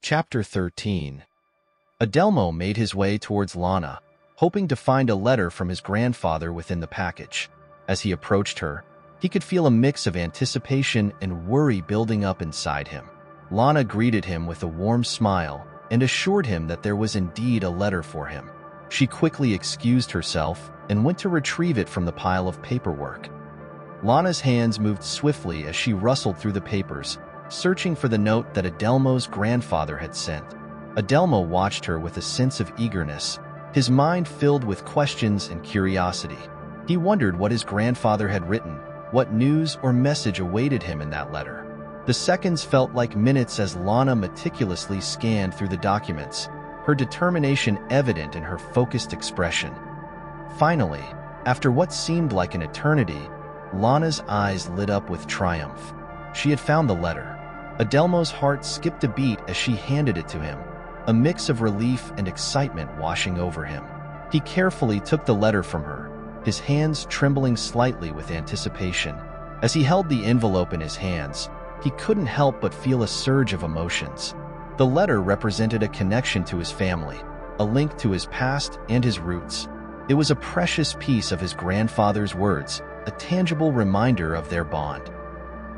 Chapter 13. Adelmo made his way towards Lana, hoping to find a letter from his grandfather within the package. As he approached her, he could feel a mix of anticipation and worry building up inside him. Lana greeted him with a warm smile and assured him that there was indeed a letter for him. She quickly excused herself and went to retrieve it from the pile of paperwork. Lana's hands moved swiftly as she rustled through the papers, searching for the note that Adelmo's grandfather had sent. Adelmo watched her with a sense of eagerness, his mind filled with questions and curiosity. He wondered what his grandfather had written, what news or message awaited him in that letter. The seconds felt like minutes as Lana meticulously scanned through the documents, her determination evident in her focused expression. Finally, after what seemed like an eternity, Lana's eyes lit up with triumph. She had found the letter. Adelmo's heart skipped a beat as she handed it to him, a mix of relief and excitement washing over him. He carefully took the letter from her, his hands trembling slightly with anticipation. As he held the envelope in his hands, he couldn't help but feel a surge of emotions. The letter represented a connection to his family, a link to his past and his roots. It was a precious piece of his grandfather's words, a tangible reminder of their bond.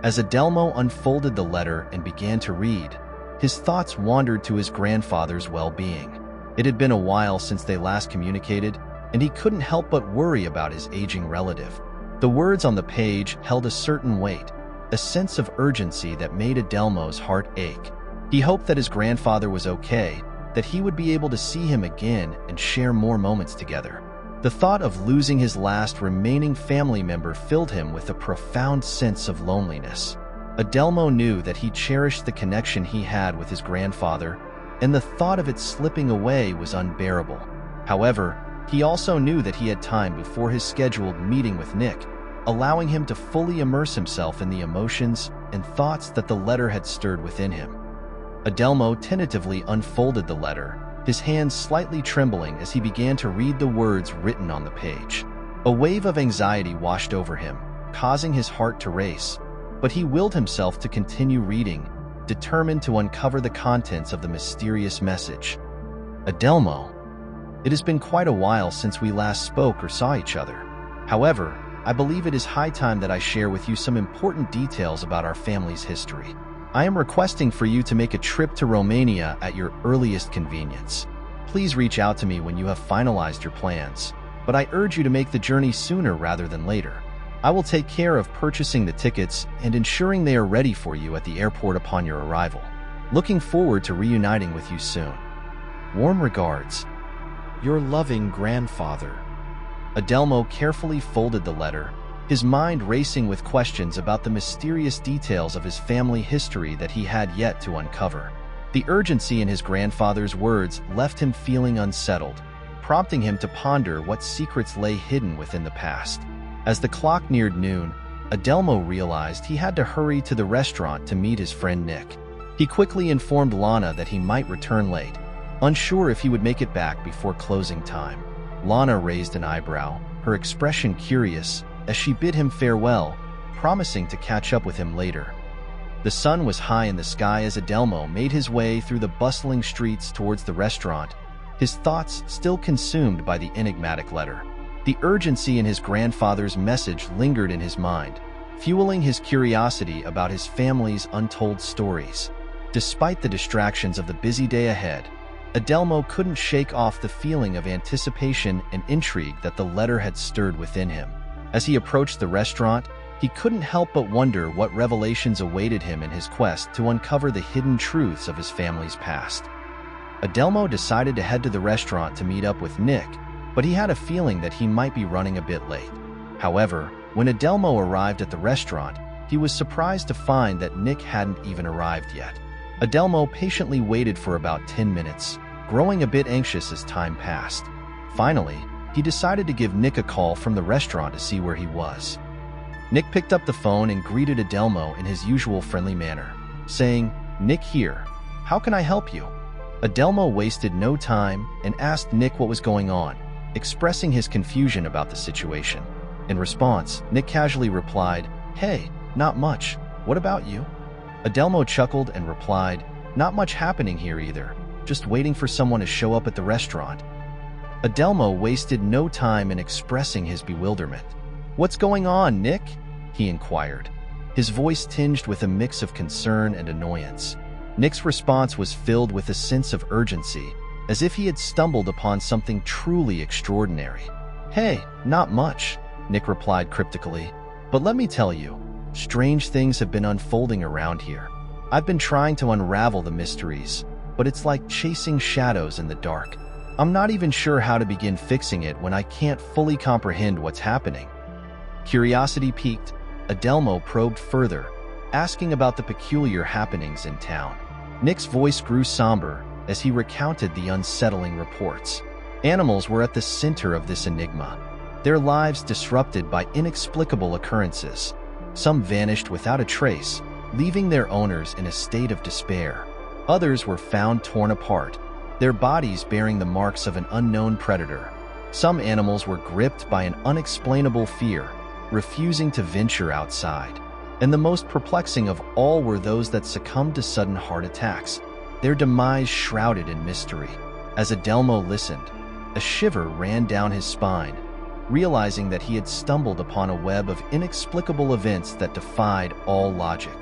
As Adelmo unfolded the letter and began to read, his thoughts wandered to his grandfather's well-being. It had been a while since they last communicated, and he couldn't help but worry about his aging relative. The words on the page held a certain weight, a sense of urgency that made Adelmo's heart ache. He hoped that his grandfather was okay, that he would be able to see him again and share more moments together. The thought of losing his last remaining family member filled him with a profound sense of loneliness. Adelmo knew that he cherished the connection he had with his grandfather, and the thought of it slipping away was unbearable. However, he also knew that he had time before his scheduled meeting with Nick, allowing him to fully immerse himself in the emotions and thoughts that the letter had stirred within him. Adelmo tentatively unfolded the letter, his hands slightly trembling as he began to read the words written on the page. A wave of anxiety washed over him, causing his heart to race, but he willed himself to continue reading, determined to uncover the contents of the mysterious message. Adelmo, it has been quite a while since we last spoke or saw each other. However, I believe it is high time that I share with you some important details about our family's history. I am requesting for you to make a trip to Romania at your earliest convenience. Please reach out to me when you have finalized your plans, but I urge you to make the journey sooner rather than later. I will take care of purchasing the tickets and ensuring they are ready for you at the airport upon your arrival. Looking forward to reuniting with you soon. Warm regards, your loving grandfather. Adelmo carefully folded the letter, his mind racing with questions about the mysterious details of his family history that he had yet to uncover. The urgency in his grandfather's words left him feeling unsettled, prompting him to ponder what secrets lay hidden within the past. As the clock neared noon, Adelmo realized he had to hurry to the restaurant to meet his friend Nick. He quickly informed Lana that he might return late, unsure if he would make it back before closing time. Lana raised an eyebrow, her expression curious, as she bid him farewell, promising to catch up with him later. The sun was high in the sky as Adelmo made his way through the bustling streets towards the restaurant, his thoughts still consumed by the enigmatic letter. The urgency in his grandfather's message lingered in his mind, fueling his curiosity about his family's untold stories. Despite the distractions of the busy day ahead, Adelmo couldn't shake off the feeling of anticipation and intrigue that the letter had stirred within him. As he approached the restaurant, he couldn't help but wonder what revelations awaited him in his quest to uncover the hidden truths of his family's past. Adelmo decided to head to the restaurant to meet up with Nick, but he had a feeling that he might be running a bit late. However, when Adelmo arrived at the restaurant, he was surprised to find that Nick hadn't even arrived yet. Adelmo patiently waited for about 10 minutes, growing a bit anxious as time passed. Finally, he decided to give Nick a call from the restaurant to see where he was. Nick picked up the phone and greeted Adelmo in his usual friendly manner, saying, "Nick here. How can I help you?" Adelmo wasted no time and asked Nick what was going on, expressing his confusion about the situation. In response, Nick casually replied, "Hey, not much. What about you?" Adelmo chuckled and replied, Not much happening here either, just waiting for someone to show up at the restaurant. Adelmo wasted no time in expressing his bewilderment. "What's going on, Nick?" he inquired, his voice tinged with a mix of concern and annoyance. Nick's response was filled with a sense of urgency, as if he had stumbled upon something truly extraordinary. "Hey, not much," Nick replied cryptically. "But let me tell you, strange things have been unfolding around here. I've been trying to unravel the mysteries, but it's like chasing shadows in the dark. I'm not even sure how to begin fixing it when I can't fully comprehend what's happening." Curiosity piqued, Adelmo probed further, asking about the peculiar happenings in town. Nick's voice grew somber as he recounted the unsettling reports. Animals were at the center of this enigma, their lives disrupted by inexplicable occurrences. Some vanished without a trace, leaving their owners in a state of despair. Others were found torn apart, their bodies bearing the marks of an unknown predator. Some animals were gripped by an unexplainable fear, refusing to venture outside. And the most perplexing of all were those that succumbed to sudden heart attacks, their demise shrouded in mystery. As Adelmo listened, a shiver ran down his spine, realizing that he had stumbled upon a web of inexplicable events that defied all logic.